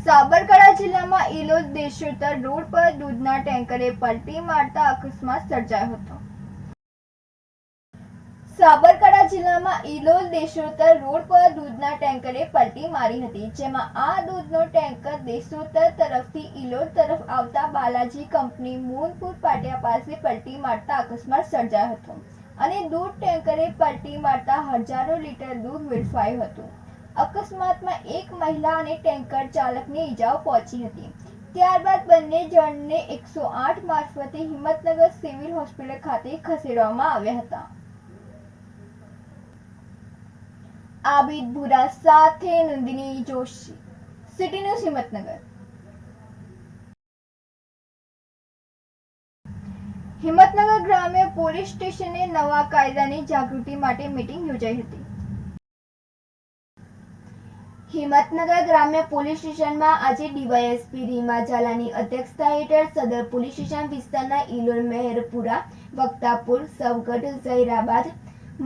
સાબરકાંઠા જિલ્લામાં ઇલોલ દેશોત્તર રોડ પર દૂધના ટેન્કરે પલટી મારતા અકસ્માત સર્જાયો હતો. સાબરકાંઠા જિલ્લામાં ઇલોલ દેશોત્તર રોડ પર દૂધના ટેન્કરે પલટી મારી હતી, જેમાં આ દૂધનો ટેન્કર દેશોત્તર તરફથી ઇલોલ તરફ આવતા બાલાજી કંપની મૂનપુર પાટિયા પાસે પલટી મારતા અકસ્માત સર્જાયો હતો અને દૂધ ટેન્કરે પલટી મારતા હજારો લીટર દૂધ વેડફાયું હતું. અકસ્માતમાં એક મહિલા અને ટેન્કર ચાલકને ઈજાઓ પહોંચી હતી. ત્યારબાદ બંને જણને 108 મારફતે હિંમતનગર સિવિલ હોસ્પિટલ ખાતે ખસેડવામાં આવ્યા હતા. આબિદ ભુરા સાથે નંદિની જોશી, સિટી ન્યૂઝ હિંમતનગર. હિંમતનગર ગ્રામ્ય પોલીસ સ્ટેશને નવા કાયદાની જાગૃતિ માટે મીટિંગ યોજાઈ હતી. હિંમતનગર ગ્રામ્ય પોલીસ સ્ટેશનમાં આજે ડીવાયએસપી રીમા ઝાલાની અધ્યક્ષતા હેઠળ સદર પોલીસ સ્ટેશન વિસ્તારના ઇલોલ, મહેરપુરા, વક્તાપુર, સવગઢ, ઝહીરાબાદ,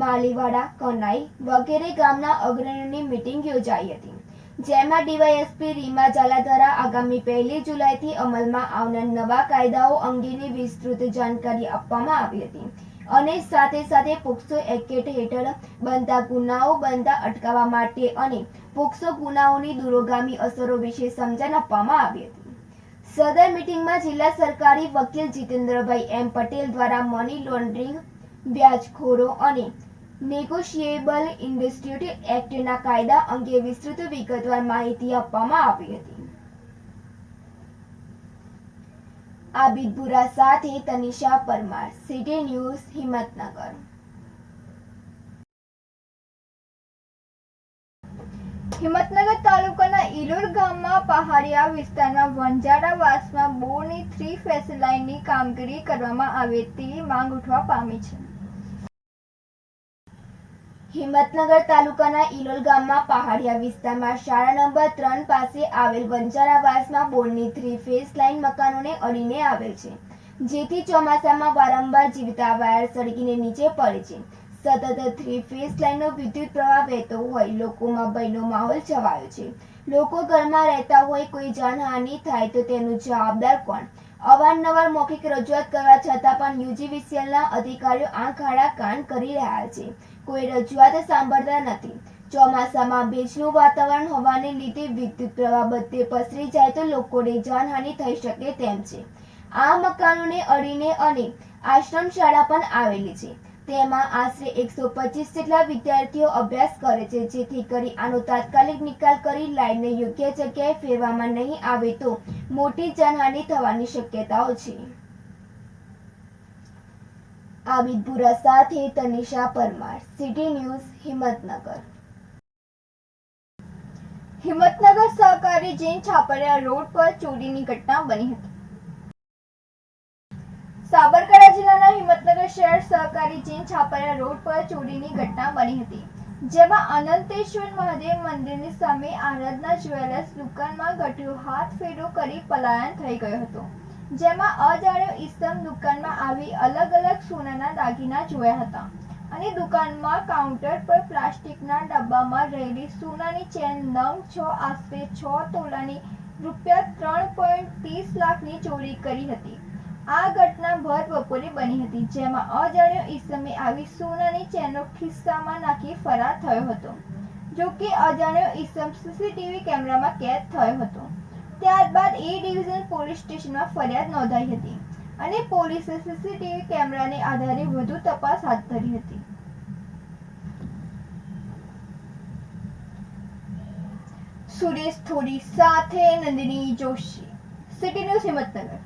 માલીવાડા, કનાઈ વગેરે ગામના અગ્રણીઓની મીટિંગ યોજાઈ હતી, જેમાં ડીવાયએસપી રીમા ઝાલા દ્વારા આગામી 1 જુલાઈથી અમલમાં આવનાર નવા કાયદાઓ અંગેની વિસ્તૃત જાણકારી આપવામાં આવી હતી અને સાથે પોક્સો એક્ટ હેઠળ બનતા ગુનાઓ બનતા અટકાવવા માટે અને પોક્સો ગુનાઓની દૂરોગામી અસરો વિશે સમજણ આપવામાં આવી હતી. સદર મીટિંગમાં જિલ્લા સરકારી વકીલ જીતેન્દ્રભાઈ એમ પટેલ દ્વારા મની લોન્ડરિંગ, વ્યાજખોરો અને નેગોશિયેબલ ઇન્ડિસ્પ્યુટ એક્ટના કાયદા અંગે વિસ્તૃત વિગતવાર માહિતી આપવામાં આવી હતી. આબિદ ભુરા સાથે તનિષા પરમાર, સિટી ન્યૂઝ હિંમતનગર. હિંમતનગર તાલુકાના ઇલોલ ગામમાં પહાડિયા વિસ્તારમાં વંજારાવાસમાં બોરની 3 ફેસ લાઇનની કામગીરી કરવામાં આવે તેવી માંગ ઉઠવા પામી છે. હિંમતનગર તાલુકાના ઇલોલ ગામમાં પહાડિયા વિસ્તારમાં શાળા નંબર 3 પાસે આવેલ વંજારાવાસમાં બોરની 3 ફેસ લાઇન મકાનોને અડીને આવેલ છે, જેથી ચોમાસામાં વારંવાર જીવતા વાયર સળગીને નીચે પડે છે. સતત 3 ફેસ લાઇનનો વિદ્યુત પ્રવાહ વહેતો હોય લોકોમાં ભયનો માહોલ છવાયો છે. લોકો ઘરમાં રહેતા હોય, કોઈ જાનહાનિ થાય તો તેનું જવાબદાર કોણ? અવારનવાર મૌખિક રજૂઆત કરવા છતાં પણ યુજીવીસીએલના અધિકારીઓ આંખ આડા કાન કરી રહ્યા છે. કોઈ રજૂઆત સાંભળતા નથી. ચોમાસામાં ભેજનું વાતાવરણ હોવાને લીધે વિદ્યુત પ્રવાહ બધે પસરી જાય તો લોકોને જાનહાનિ થઈ શકે તેમ છે. આ મકાનોને અડીને અને આશ્રમ શાળા પણ આવેલી છે. તેમાં આશરે 125 જેટલા વિદ્યાર્થીઓ અભ્યાસ કરે છે, જેથી કરી આનો તાત્કાલિક નિકાલ કરી લાઇનને યોગ્ય જગ્યાએ ફેરવામાં નહીં આવે તો મોટી જાનહાનિ થવાની શક્યતાઓ છે. આબિદ ભુરા સાથે તનિષા પરમાર, સિટી ન્યૂઝ હિંમતનગર. હિંમતનગર સહકારી જૈન છાપરિયા રોડ પર ચોરીની ઘટના બની હતી. સાબરકાંઠા જિલ્લાના હિંમતનગર શહેર સહકારી જૈન છાપરિયા રોડ પર ચોરીની ઘટના બની હતી, જેમાં અનંતેશ્વર મહાદેવ મંદિરની સામે આરાધના જ્વેલર્સ દુકાનમાં ગઠિયો હાથ ફેરો કરી પલાયન થઈ ગયો હતો, જેમાં અજાણ્યો ઈસમ દુકાનમાં આવી અલગ સોનાના દાગીના જોયા હતા અને દુકાનમાં કાઉન્ટર પર પ્લાસ્ટિકના ડબ્બામાં રહેલી સોનાની ચેન નંગ 6 આશરે 6 તોલાની ₹3.30 લાખની ચોરી કરી હતી. આ ઘટના ભર બપોરે બની હતી, જેમાં અજાણ્યો ઈસમે આવી સોનાની ચેનો ખિસ્સામાં નાખી ફરાર થયો હતો. જો કે અજાણ્યો ઈસમ સીસીટીવી કેમેરામાં કેદ થયો હતો. ત્યારબાદ એ ડિવિઝન પોલીસ સ્ટેશનમાં ફરિયાદ નોંધાઈ હતી અને પોલીસે સીસીટીવી કેમેરાને આધારે વધુ તપાસ હાથ ધરી હતી. સુરેશ થોડી સાથે નંદિની જોશી, સિટી ન્યૂઝ હિંમતનગર.